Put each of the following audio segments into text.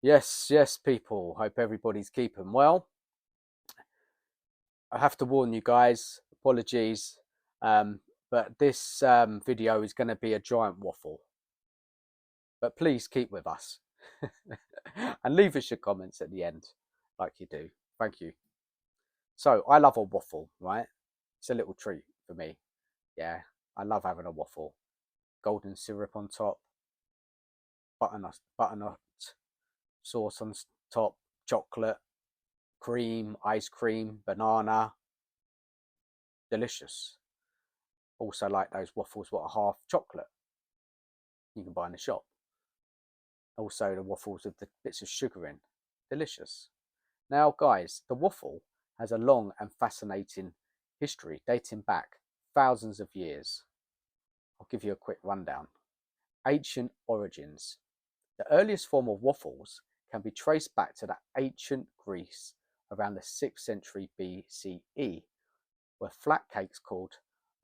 Yes, people. Hope everybody's keeping well. I have to warn you guys, apologies, but this video is going to be a giant waffle. But please keep with us and leave us your comments at the end, like you do. Thank you. So, I love a waffle, right? It's a little treat for me. Yeah, I love having a waffle. Golden syrup on top, butternut sauce on top, chocolate, cream, ice cream, banana. Delicious. Also like those waffles what are half chocolate you can buy in the shop. Also the waffles with the bits of sugar in. Delicious. Now guys, the waffle has a long and fascinating history dating back thousands of years. I'll give you a quick rundown. Ancient origins. The earliest form of waffles can be traced back to the ancient Greece around the 6th century BCE, where flat cakes called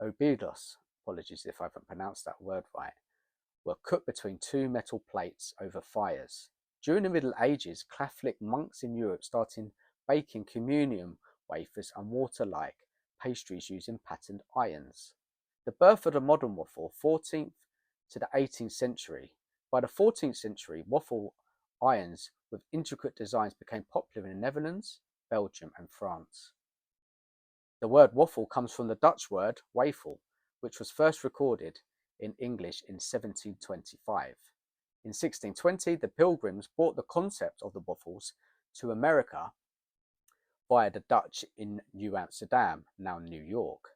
obidos, apologies if I haven't pronounced that word right, were cooked between two metal plates over fires. During the Middle Ages, Catholic monks in Europe started baking communion wafers and water-like pastries using patterned irons. The birth of the modern waffle, 14th to the 18th century. By the 14th century, waffle irons with intricate designs became popular in the Netherlands, Belgium and France. The word waffle comes from the Dutch word wafel, which was first recorded in English in 1725. In 1620, the Pilgrims brought the concept of the waffles to America via the Dutch in New Amsterdam, now New York.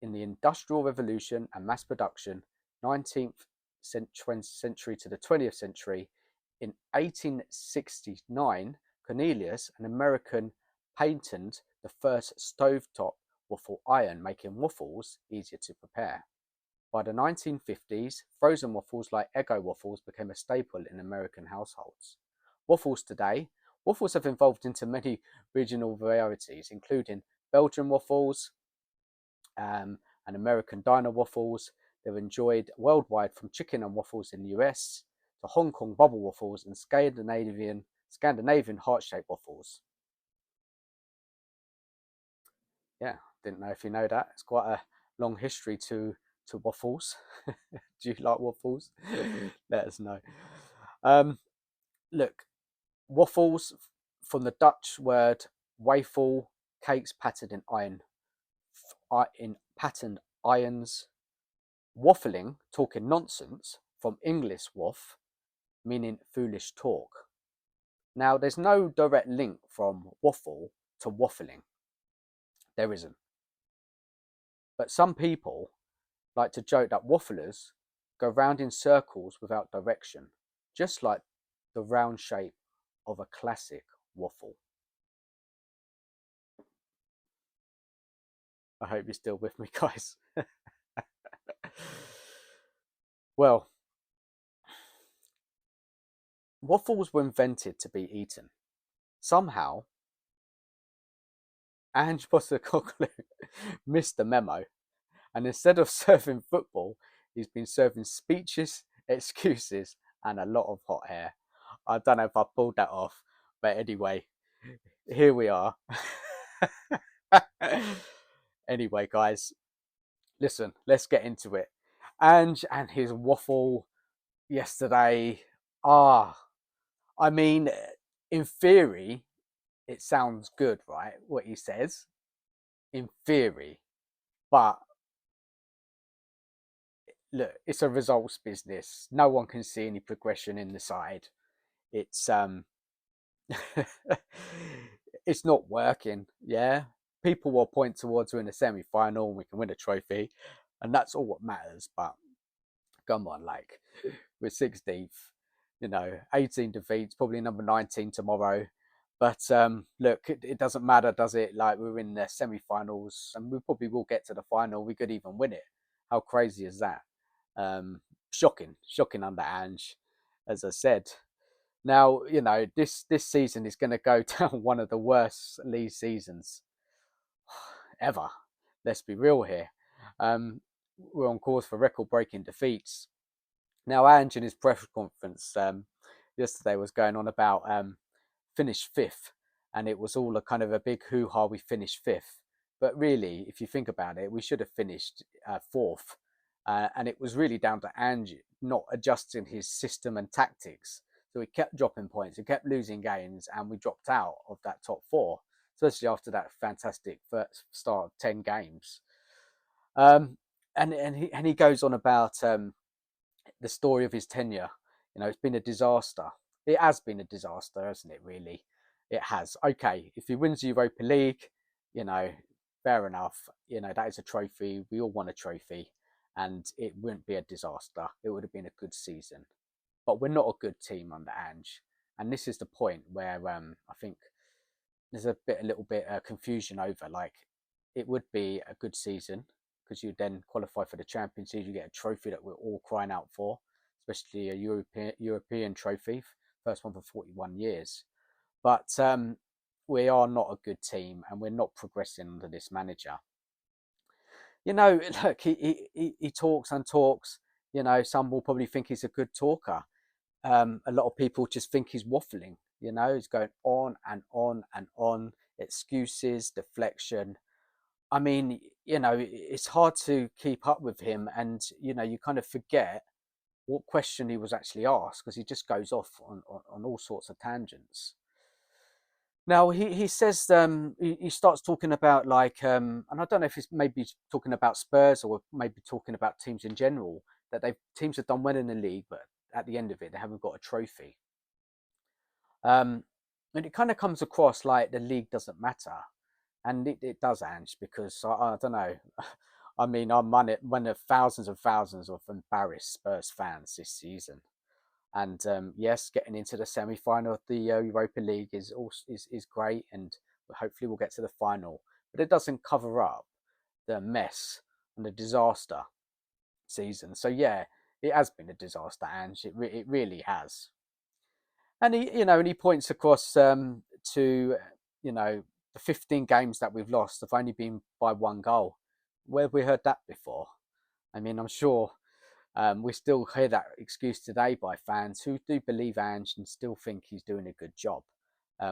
In the Industrial Revolution and mass production, 19th century to the 20th century, in 1869, Cornelius, an American, patented the first stovetop waffle iron, making waffles easier to prepare. By the 1950s, frozen waffles like Eggo waffles became a staple in American households. Waffles today, waffles have evolved into many regional varieties, including Belgian waffles and American diner waffles. They're enjoyed worldwide, from chicken and waffles in the US to Hong Kong bubble waffles and Scandinavian heart-shaped waffles. Yeah, didn't know if you know that. It's quite a long history to waffles. Do you like waffles? Let us know. Look, waffles from the Dutch word wafel, cakes patterned in patterned irons. Waffling, talking nonsense, from English waff, meaning foolish talk. Now, there's no direct link from waffle to waffling. There isn't. But some people like to joke that wafflers go round in circles without direction, just like the round shape of a classic waffle. I hope you're still with me, guys. Well, waffles were invented to be eaten. Somehow, Ange Postecoglou missed the memo, and instead of serving football, he's been serving speeches, excuses, and a lot of hot air. I don't know if I pulled that off, but anyway, here we are. Anyway, guys, listen, let's get into it. Ange and his waffle yesterday. I mean, in theory, it sounds good, right? What he says, in theory, but look, it's a results business. No one can see any progression in the side. It's it's not working. Yeah, people will point towards we're in the semi-final and we can win a trophy, and that's all what matters. But come on, like, we're 16th, 18 defeats, probably number 19 tomorrow. But look, it doesn't matter, does it? Like, we're in the semi-finals and we probably will get to the final. We could even win it. How crazy is that? Shocking under Ange, as I said. Now, this season is going to go down one of the worst league seasons ever. Let's be real here. We're on course for record-breaking defeats. Now, Ange in his press conference, yesterday was going on about finished fifth, and it was all a kind of a big hoo-ha. We finished fifth, but really, if you think about it, we should have finished fourth, and it was really down to Ange not adjusting his system and tactics. So we kept dropping points, we kept losing games, and we dropped out of that top four, especially after that fantastic first start of 10 games. And he goes on about the story of his tenure. You know, it's been a disaster. It has been a disaster, hasn't it, really? It has. Okay, if he wins the Europa League, you know, fair enough. You know, that is a trophy. We all want a trophy, and it wouldn't be a disaster. It would have been a good season. But we're not a good team under Ange. And this is the point where I think there's a little bit confusion over. Like, it would be a good season because you then qualify for the Champions League. You get a trophy that we're all crying out for, especially a European trophy, first one for 41 years. But we are not a good team, and we're not progressing under this manager. You know, look, he talks and talks. You know, some will probably think he's a good talker. A lot of people just think he's waffling. You know, he's going on and on and on. Excuses, deflection. I mean, you know, it's hard to keep up with him, and you know, you kind of forget what question he was actually asked because he just goes off on all sorts of tangents. Now he says he starts talking about like and I don't know if he's maybe talking about Spurs or maybe talking about teams in general, that they teams have done well in the league, but at the end of it they haven't got a trophy. Um, and it kind of comes across like the league doesn't matter, and it does, Ange, because I don't know. I mean, I'm one of thousands and thousands of embarrassed Spurs fans this season. And yes, getting into the semi-final of the Europa League is great, and hopefully we'll get to the final. But it doesn't cover up the mess and the disaster season. So yeah, it has been a disaster, Ange. It really has. And he points across to the 15 games that we've lost have only been by one goal. Where have we heard that before? I mean, I'm sure we still hear that excuse today by fans who do believe Ange and still think he's doing a good job.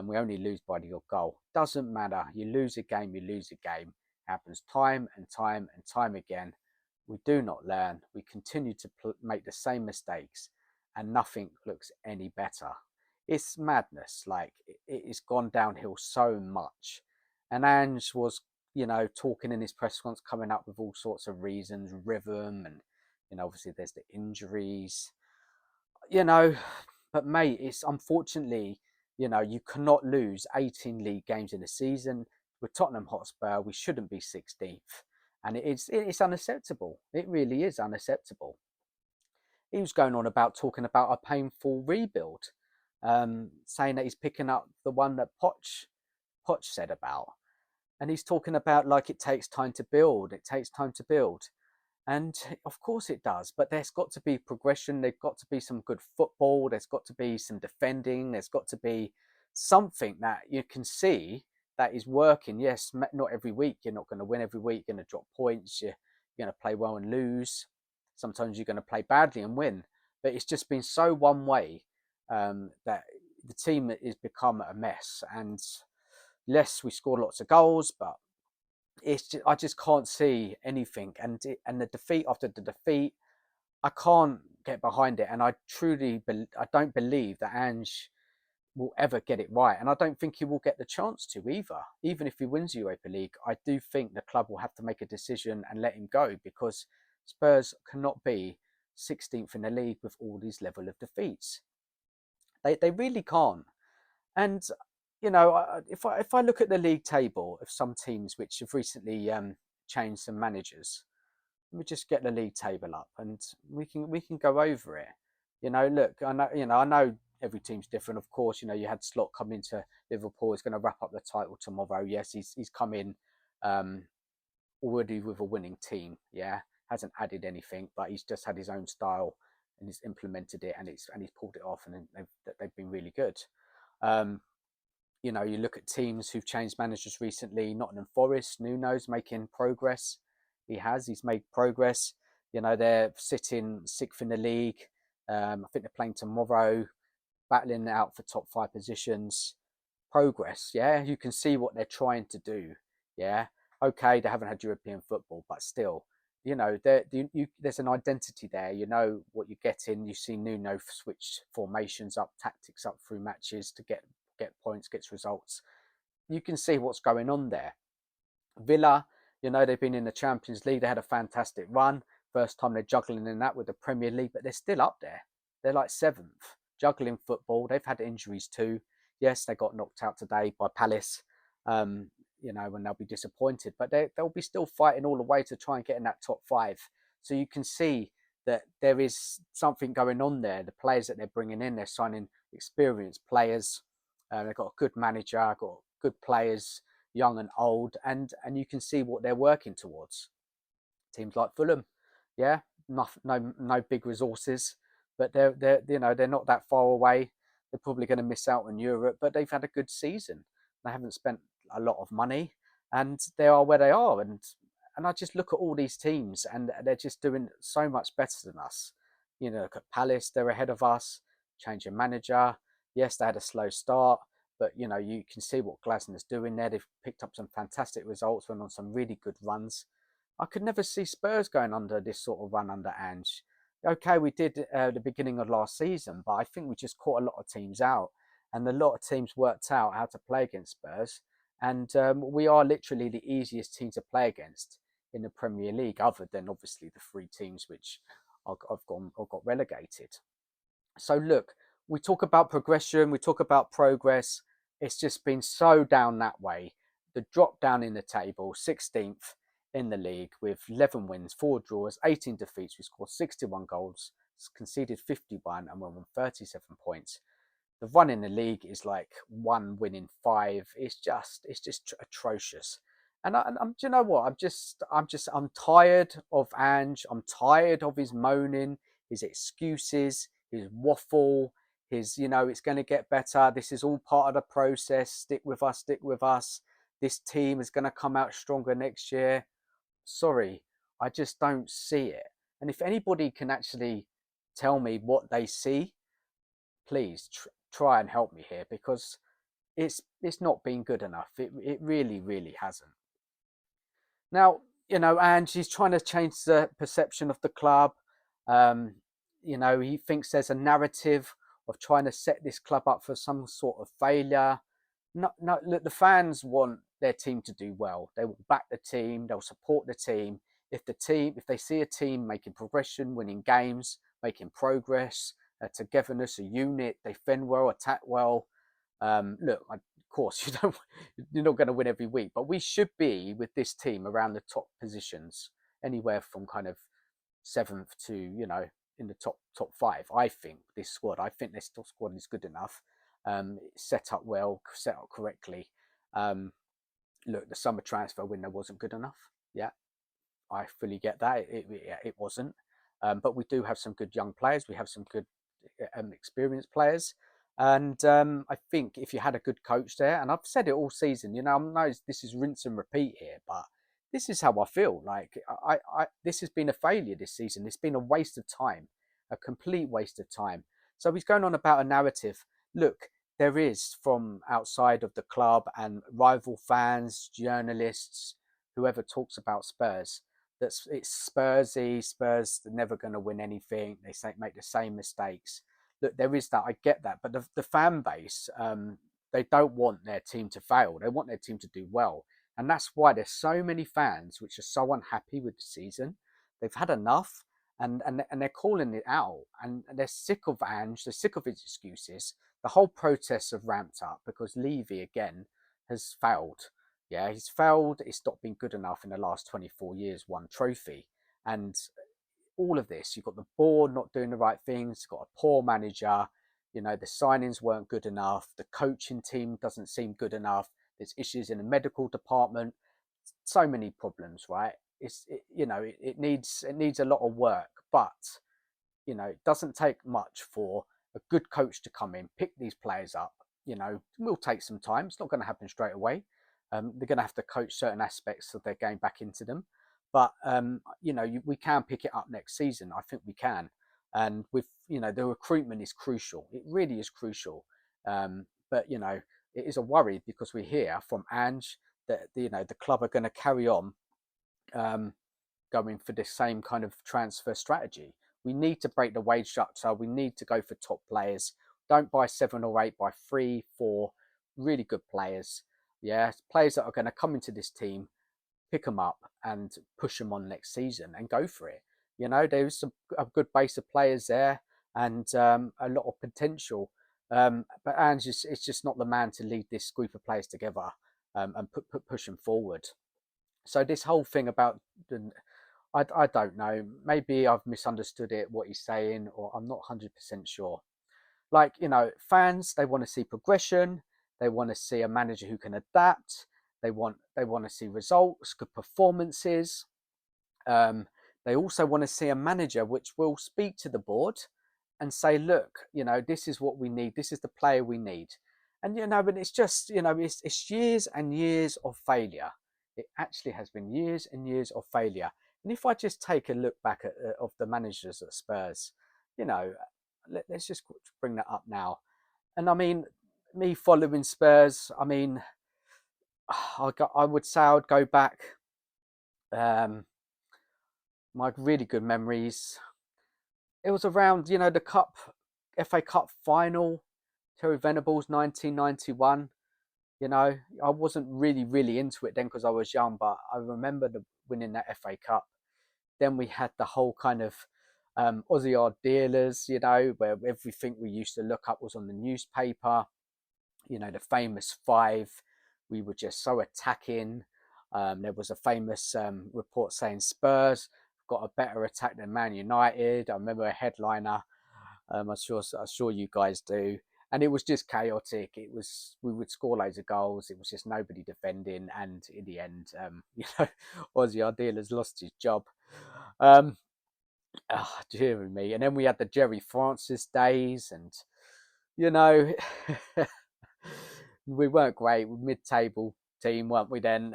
We only lose by the odd goal. Doesn't matter. You lose a game, you lose a game. Happens time and time and time again. We do not learn. We continue to make the same mistakes, and nothing looks any better. It's madness. Like, it's gone downhill so much. And Ange was, talking in his press conference, coming up with all sorts of reasons, rhythm, and obviously there's the injuries, you know. But mate, it's unfortunately, you cannot lose 18 league games in a season. With Tottenham Hotspur, we shouldn't be 16th, and it's unacceptable. It really is unacceptable. He was going on about talking about a painful rebuild, saying that he's picking up the one that Poch said about, and he's talking about like it takes time to build. It takes time to build. And of course it does, but there's got to be progression. There's got to be some good football. There's got to be some defending. There's got to be something that you can see that is working. Yes, not every week. You're not going to win every week. You're going to drop points. You're going to play well and lose. Sometimes you're going to play badly and win. But it's just been so one way that the team has become a mess. And yes, we scored lots of goals, but I just can't see anything, and the defeat after the defeat, I can't get behind it, and I don't believe that Ange will ever get it right, and I don't think he will get the chance to either. Even if he wins the Europa League, I do think the club will have to make a decision and let him go, because Spurs cannot be 16th in the league with all these level of defeats. They really can't. And if I look at the league table of some teams which have recently changed some managers, let me just get the league table up and we can go over it. Look, I know every team's different. Of course, you had Slot come into Liverpool. He's going to wrap up the title tomorrow. Yes, he's come in already with a winning team. Yeah, hasn't added anything, but he's just had his own style and he's implemented it, and he's pulled it off, and they've been really good. You look at teams who've changed managers recently. Nottingham Forest, Nuno's making progress. He's made progress. They're sitting sixth in the league. I think they're playing tomorrow. battling it out for top 5 positions. Progress, yeah, you can see what they're trying to do. Yeah, okay, they haven't had European football, but still, you know, there's an identity there. You know what you're getting. You see Nuno switch formations up, tactics up through matches to get points, gets results. You can see what's going on there. Villa, you know, they've been in the Champions League. They had a fantastic run. First time they're juggling in that with the Premier League, but they're still up there. They're like 7th, juggling football. They've had injuries too. Yes, they got knocked out today by Palace, you know, and they'll be disappointed, but they'll be still fighting all the way to try and get in that top 5. So you can see that there is something going on there. The players that they're bringing in, they're signing experienced players. They've got a good manager, got good players, young and old, and you can see what they're working towards. Teams like Fulham, yeah, no big resources, but they're you know, they're not that far away. They're probably going to miss out on Europe, but they've had a good season. They haven't spent a lot of money, and they are where they are. And I just look at all these teams, and they're just doing so much better than us. You know, look at Palace; they're ahead of us. Change of manager. Yes, they had a slow start, but you know, you can see what Glasner's doing there. They've picked up some fantastic results, went on some really good runs. I could never see Spurs going under this sort of run under Ange. Okay, we did the beginning of last season, but I think we just caught a lot of teams out, and a lot of teams worked out how to play against Spurs. And we are literally the easiest team to play against in the Premier League, other than obviously the 3 teams which have got relegated. So look, we talk about progression, we talk about progress. It's just been so down that way. The drop down in the table, 16th in the league with 11 wins, 4 draws, 18 defeats. We scored 61 goals, conceded 51, and we're on 37 points. The run in the league is like 1 win in 5. It's just atrocious. And I'm, do you know what? I'm tired of Ange. I'm tired of his moaning, his excuses, his waffle, his, you know, it's going to get better. This is all part of the process. Stick with us, stick with us. This team is going to come out stronger next year. Sorry, I just don't see it. And if anybody can actually tell me what they see, please try and help me here, because it's not been good enough. It really hasn't. Now, you know, and he's trying to change the perception of the club. Um, you know, he thinks there's a narrative of trying to set this club up for some sort of failure. No, look, the fans want their team to do well. They will back the team. They'll support the team. If they see a team making progression, winning games, making progress, togetherness, a unit, they defend well, attack well. Look, of course, you're not going to win every week, but we should be with this team around the top positions, anywhere from kind of 7th to, you know, in the top 5. I think this squad. I think this squad is good enough. Set up well, set up correctly. Look, the summer transfer window wasn't good enough. Yeah, I fully get that. It wasn't. But we do have some good young players. We have some good experienced players. And I think if you had a good coach there, and I've said it all season, you know, I know this is rinse and repeat here, but this is how I feel. Like this has been a failure this season. It's been a waste of time, a complete waste of time. So he's going on about a narrative. Look, there is, from outside of the club and rival fans, journalists, whoever talks about Spurs, that it's Spursy. Spurs are never going to win anything. They make the same mistakes. Look, there is that. I get that, but the fan base, they don't want their team to fail. They want their team to do well, and that's why there's so many fans which are so unhappy with the season. They've had enough, and they're calling it out, and they're sick of Ange. They're sick of his excuses. The whole protests have ramped up because Levy again has failed. Yeah, he's failed. It's not been good enough in the last 24 years. One trophy, and all of this, you've got the board not doing the right things, you've got a poor manager, you know, the signings weren't good enough, the coaching team doesn't seem good enough, there's issues in the medical department, so many problems, right? You know, it needs a lot of work, but you know, it doesn't take much for a good coach to come in, pick these players up. You know, it will take some time. It's not going to happen straight away. They're going to have to coach certain aspects of their game back into them. But, you know, we can pick it up next season. I think we can. And with, you know, the recruitment is crucial. It really is crucial. But, you know, it is a worry because we hear from Ange that, you know, the club are going to carry on going for the same kind of transfer strategy. We need to break the wage structure. We need to go for top players. Don't buy 7 or 8, buy 3, 4 really good players. Yeah, players that are going to come into this team, pick them up and push them on next season and go for it. You know, there's a good base of players there and a lot of potential. But Ange is just not the man to lead this group of players together and push them forward. So this whole thing about, I don't know, maybe I've misunderstood it, what he's saying, or I'm not 100% sure. Like, you know, fans, they want to see progression. They want to see a manager who can adapt. They want to see results, good performances. Um, they also want to see a manager which will speak to the board and say, look, you know, this is what we need. This is the player we need. And, you know, but it's just, you know, it's years and years of failure. It actually has been years and years of failure. And if I just take a look back at of the managers at Spurs, you know, let's just bring that up now. And I mean, me following Spurs, I mean, I would say I would go back. My really good memories. It was around, you know, the FA Cup final, Terry Venables, 1991. You know, I wasn't really into it then because I was young, but I remember winning that FA Cup. Then we had the whole kind of Aussie odd dealers, you know, where everything we used to look up was on the newspaper. You know, the famous 5. We were just so attacking. There was a famous report saying Spurs got a better attack than Man United. I remember a headliner. I'm sure you guys do. And it was just chaotic. We would score loads of goals. It was just nobody defending. And in the end, you know, Ozzy Ardiles lost his job. Dear me. And then we had the Jerry Francis days, and you know, we weren't great. We mid-table team, weren't we? Then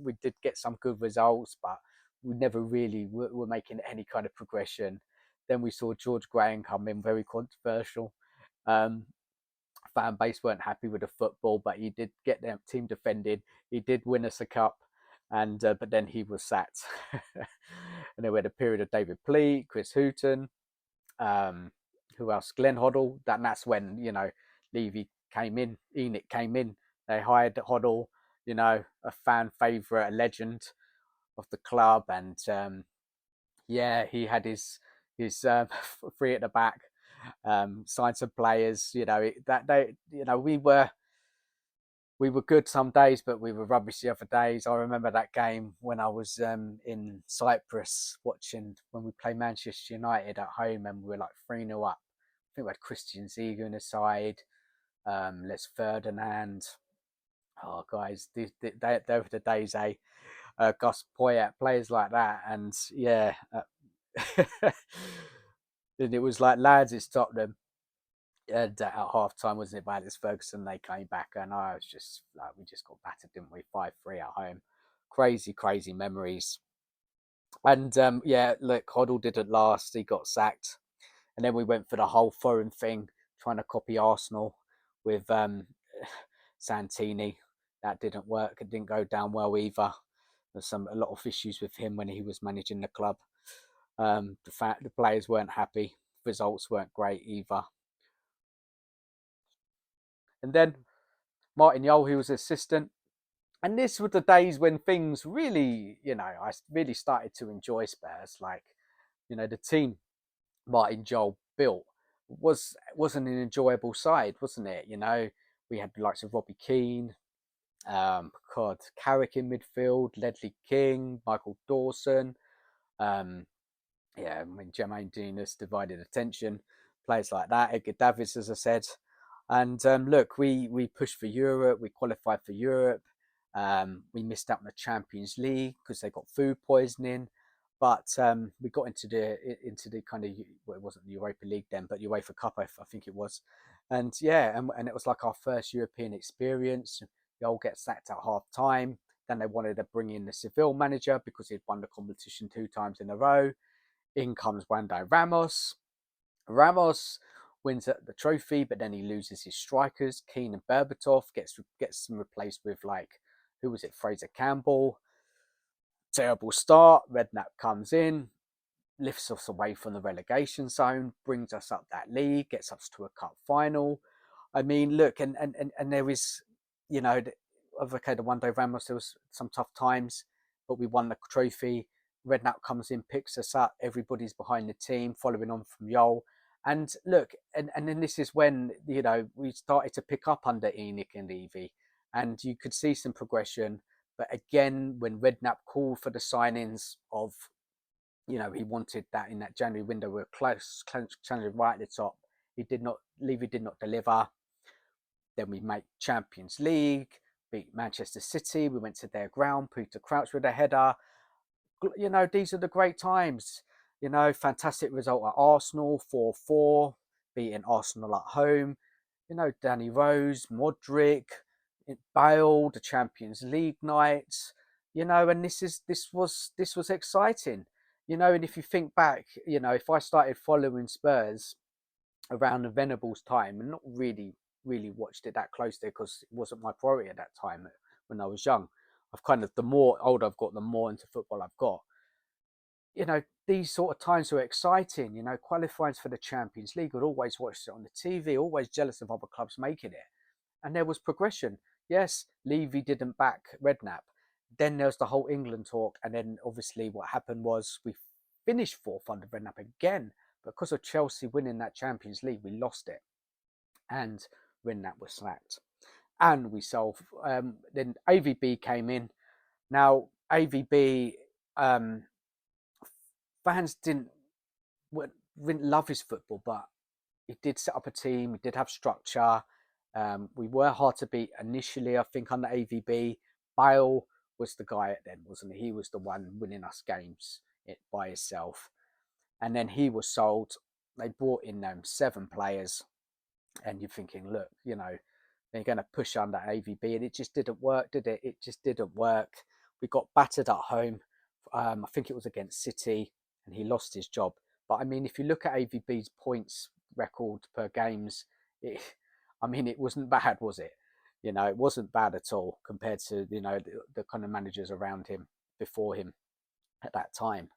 we did get some good results, but we never really were making any kind of progression. Then we saw George Graham come in, very controversial. Fan base weren't happy with the football, but he did get their team defended. He did win us a cup, and but then he was sacked. And then we had a period of David Pleat, Chris Hooton, who else? Glenn Hoddle. That's when, you know, Levy came in, ENIC came in. They hired Hoddle, you know, a fan favourite, a legend of the club, and yeah, he had his 3 at the back, signed some players. You know, that day, you know, we were good some days, but we were rubbish the other days. I remember that game when I was in Cyprus watching when we played Manchester United at home, and we were like 3-0 up. I think we had Christian Ziege in the side, Les Ferdinand. Oh, guys, they were the days, eh? Gus Poyet, players like that, and yeah, and it was like lads, it's Tottenham. And at half time, wasn't it, by Alex Ferguson? They came back, and I was just like, we just got battered, didn't we? 5-3 at home. Crazy memories. And yeah, look, Hoddle didn't last. He got sacked. And then we went for the whole foreign thing, trying to copy Arsenal with Santini. That didn't work. It didn't go down well either. There's a lot of issues with him when he was managing the club. The players weren't happy. Results weren't great either. And then Martin Jol, he was assistant. And this were the days when things really, you know, I really started to enjoy Spurs. Like, you know, the team Martin Jol built wasn't an enjoyable side, wasn't it? You know, we had the likes of Robbie Keane, Carrick in midfield, Ledley King, Michael Dawson. Yeah, I mean, Jermaine Denis divided attention, players like that, Edgar Davids, as I said. And look, we pushed for Europe, we qualified for Europe. We missed out on the Champions League because they got food poisoning. But we got into the kind of, well, it wasn't the Europa League then, but UEFA Cup, I think it was. And yeah, and it was like our first European experience. Yol gets sacked at half time. Then they wanted to bring in the Seville manager because he'd won the competition 2 times in a row. In comes Wando Ramos. Ramos wins the trophy, but then he loses his strikers. Keane and Berbatov gets them replaced with, like, who was it? Fraser Campbell. Terrible start. Redknapp comes in, lifts us away from the relegation zone, brings us up that league, gets us to a cup final. I mean, look, and there is, you know, okay, the one day Ramos, there was some tough times, but we won the trophy. Redknapp comes in, picks us up. Everybody's behind the team, following on from Yol. And look, and then this is when, you know, we started to pick up under ENIC and Levy, and you could see some progression. But again, when Redknapp called for the signings of, you know, he wanted that in that January window, we were close, challenging right at the top. Levy did not deliver. Then we make Champions League, beat Manchester City. We went to their ground, Peter Crouch with a header. You know, these are the great times. You know, fantastic result at Arsenal, 4-4, beating Arsenal at home. You know, Danny Rose, Modric, Bale, the Champions League nights. You know, and this was exciting. You know, and if you think back, you know, if I started following Spurs around the Venables time, and not really watched it that closely because it wasn't my priority at that time when I was young. I've kind of, the more older I've got, the more into football I've got. You know, these sort of times were exciting. You know, qualifying for the Champions League, I'd always watched it on the TV, always jealous of other clubs making it. And there was progression. Yes, Levy didn't back Redknapp. Then there was the whole England talk. And then obviously what happened was we finished fourth under Redknapp again. Because of Chelsea winning that Champions League, we lost it. And Redknapp was sacked. And we sold. Then AVB came in. Now, AVB, fans didn't love his football, but he did set up a team. He did have structure. We were hard to beat initially, I think, under AVB. Bale was the guy then, wasn't he? He was the one winning us games by himself. And then he was sold. They brought in 7 players. And you're thinking, look, you know, they're going to push under AVB. And it just didn't work, did it? It just didn't work. We got battered at home. I think it was against City, and he lost his job. But I mean, if you look at AVB's points record per games, it wasn't bad, was it? You know, it wasn't bad at all compared to, you know, the kind of managers around him before him at that time.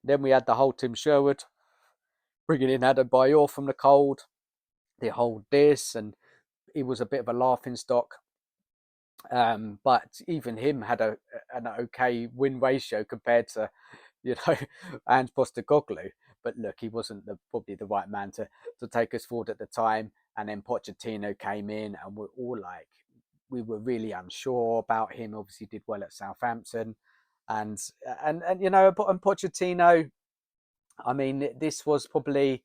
Then we had the whole Tim Sherwood bringing in Adam Bayor from the cold, the whole this, and he was a bit of a laughing stock. But even him had an okay win ratio compared to, you know, Ange Postecoglou. But look, he wasn't probably the right man to take us forward at the time. And then Pochettino came in, and we're all like, we were really unsure about him. Obviously, did well at Southampton, and you know, and Pochettino. I mean, this was probably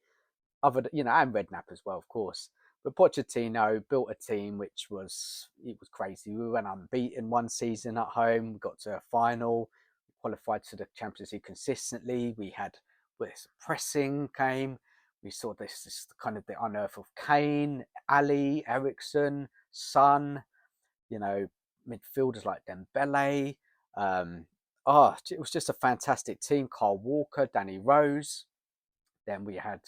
you know, and Redknapp as well, of course. But Pochettino built a team which was crazy. We went unbeaten one season at home. We got to a final. We qualified to the Champions League consistently. We had pressing came. We saw this kind of the unearth of Kane, Ali, Ericsson, Son. You know, midfielders like Dembele. It was just a fantastic team. Carl Walker, Danny Rose. Then we had,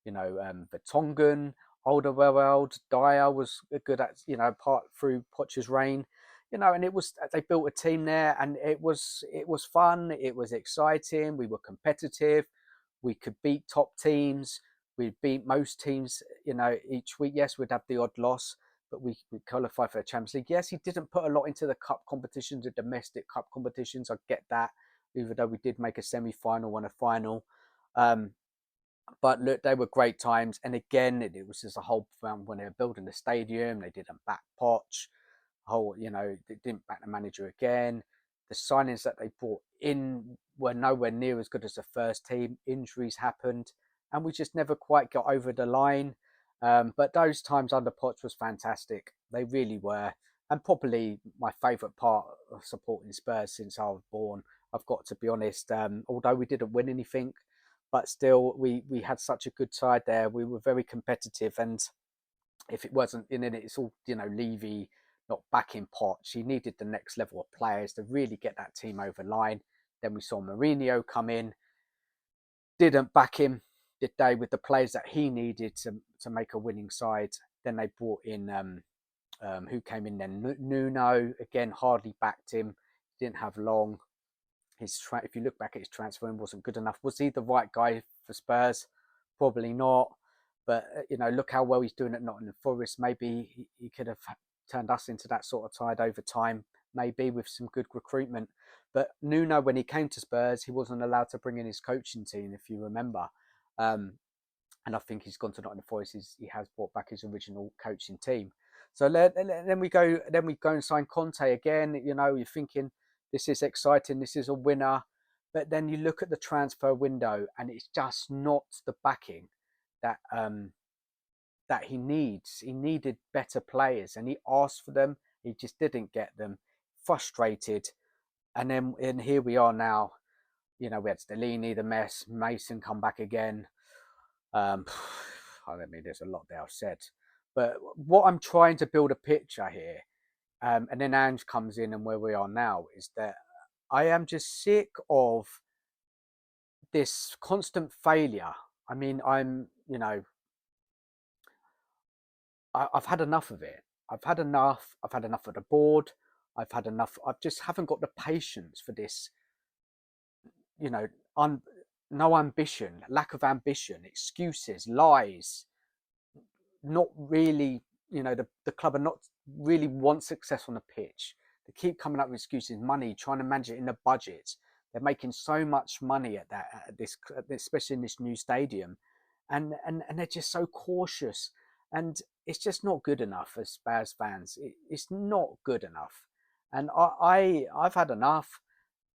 you know, Vertonghen, Alderweireld, Dyer was good at, you know, part through Poch's reign, you know, and they built a team there, and it was fun, it was exciting, we were competitive, we could beat top teams, we'd beat most teams, you know, each week. Yes, we'd have the odd loss, but we qualified for the Champions League. Yes, he didn't put a lot into the cup competitions, the domestic cup competitions, I get that, even though we did make a semi-final and a final. But look, they were great times. And again, it was just a whole when they were building the stadium, they didn't back Poch. You know, they didn't back the manager again. The signings that they brought in were nowhere near as good as the first team. Injuries happened, and we just never quite got over the line. But those times under Poch was fantastic. They really were. And probably my favourite part of supporting Spurs since I was born, I've got to be honest. Although we didn't win anything, but still, we had such a good side there. We were very competitive, and if it wasn't, and then it's all, you know, Levy not backing Poch. He needed the next level of players to really get that team over line. Then we saw Mourinho come in, didn't back him, did they, with the players that he needed to make a winning side. Then they brought in who came in then? Nuno, again, hardly backed him, didn't have long. If you look back at his transfer, it wasn't good enough. Was he the right guy for Spurs? Probably not. But, look how well he's doing at Nottingham Forest. Maybe he could have turned us into that sort of side over time, maybe with some good recruitment. But Nuno, when he came to Spurs, he wasn't allowed to bring in his coaching team, if you remember. And I think he's gone to Nottingham Forest. He has brought back his original coaching team. So then we go and sign Conte again. You're thinking, this is exciting. This is a winner. But then you look at the transfer window, and it's just not the backing that that he needs. He needed better players, and he asked for them. He just didn't get them. Frustrated. And here we are now. We had Stellini, the mess. Mason come back again. I mean, there's a lot that I've said. But what I'm trying to build a picture here, and then Ange comes in, and where we are now is that I am just sick of this constant failure. I mean, I've had enough of it. I've had enough. I've had enough of the board. I've had enough. I just haven't got the patience for this, no ambition, lack of ambition, excuses, lies. Not really, the club are not really want success on the pitch. They keep coming up with excuses, money, trying to manage it in the budget. They're making so much money at this, especially in this new stadium, and they're just so cautious, and it's just not good enough as Spurs fans. It's not good enough, and I've had enough,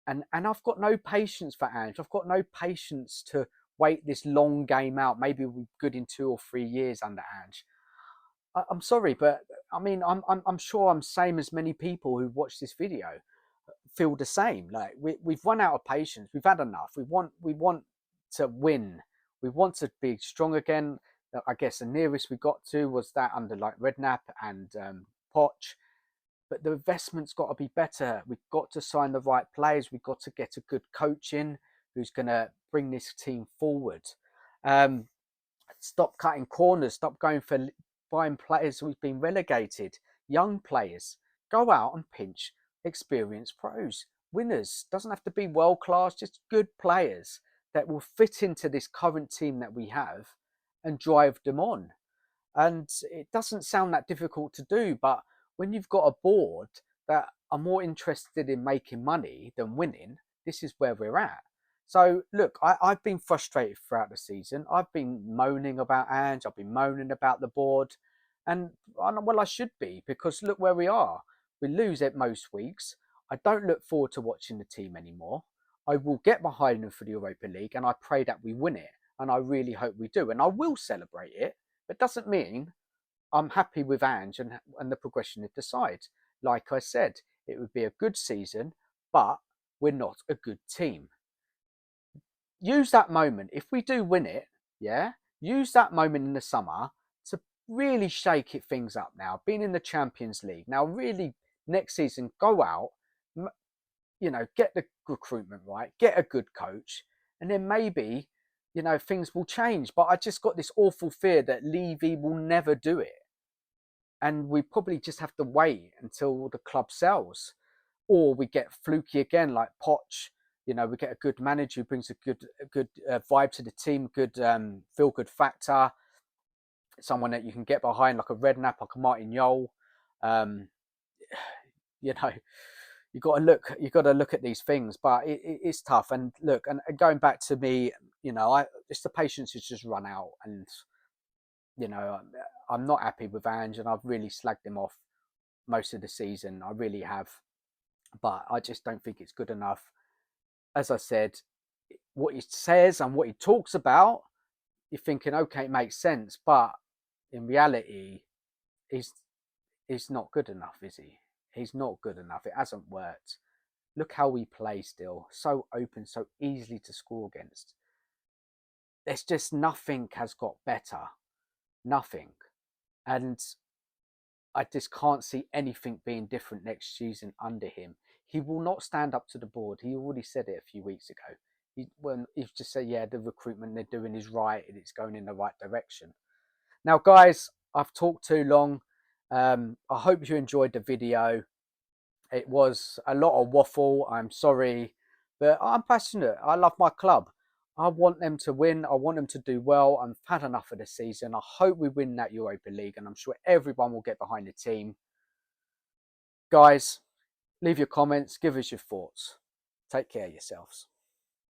and I've got no patience for Ange. I've got no patience to wait this long game out. Maybe we'll be good in 2 or 3 years under Ange. I'm sorry, but I mean, I'm sure I'm same as many people who watch this video feel the same. Like we've run out of patience. We've had enough. We want to win. We want to be strong again. I guess the nearest we got to was that under like Redknapp and Poch. But the investment's got to be better. We've got to sign the right players. We've got to get a good coach in who's going to bring this team forward. Stop cutting corners. Stop going for buying players who've been relegated. Young players. Go out and pinch experienced pros. Winners. Doesn't have to be world class. Just good players that will fit into this current team that we have and drive them on. And it doesn't sound that difficult to do, but when you've got a board that are more interested in making money than winning, this is where we're at. So, look, I've been frustrated throughout the season. I've been moaning about Ange. I've been moaning about the board. And, well, I should be, because look where we are. We lose it most weeks. I don't look forward to watching the team anymore. I will get behind them for the Europa League, and I pray that we win it. And I really hope we do. And I will celebrate it. But it doesn't mean I'm happy with Ange and the progression of the side. Like I said, it would be a good season, but we're not a good team. Use that moment. If we do win it, use that moment in the summer to really shake things up now. Being in the Champions League. Now, really, next season, go out, get the recruitment right, get a good coach, and then maybe, things will change. But I just got this awful fear that Levy will never do it. And we probably just have to wait until the club sells. Or we get fluky again, like Poch. We get a good manager who brings a good vibe to the team, good feel-good factor. Someone that you can get behind, like a Redknapp, like a Martin Jol. You got to look at these things, but it's tough. And look, and going back to me, just the patience has just run out, and I'm not happy with Ange, and I've really slagged him off most of the season. I really have, but I just don't think it's good enough. As I said, what he says and what he talks about, you're thinking, okay, it makes sense, but in reality, he's not good enough, is he? He's not good enough. It hasn't worked. Look how we play still. So open, so easily to score against. There's just nothing has got better. Nothing. And I just can't see anything being different next season under him. He will not stand up to the board. He already said it a few weeks ago. when he's just said, yeah, the recruitment they're doing is right and it's going in the right direction. Now, guys, I've talked too long. I hope you enjoyed the video. It was a lot of waffle. I'm sorry, but I'm passionate. I love my club. I want them to win. I want them to do well. I've had enough of the season. I hope we win that Europa League, and I'm sure everyone will get behind the team. Guys, leave your comments. Give us your thoughts. Take care of yourselves.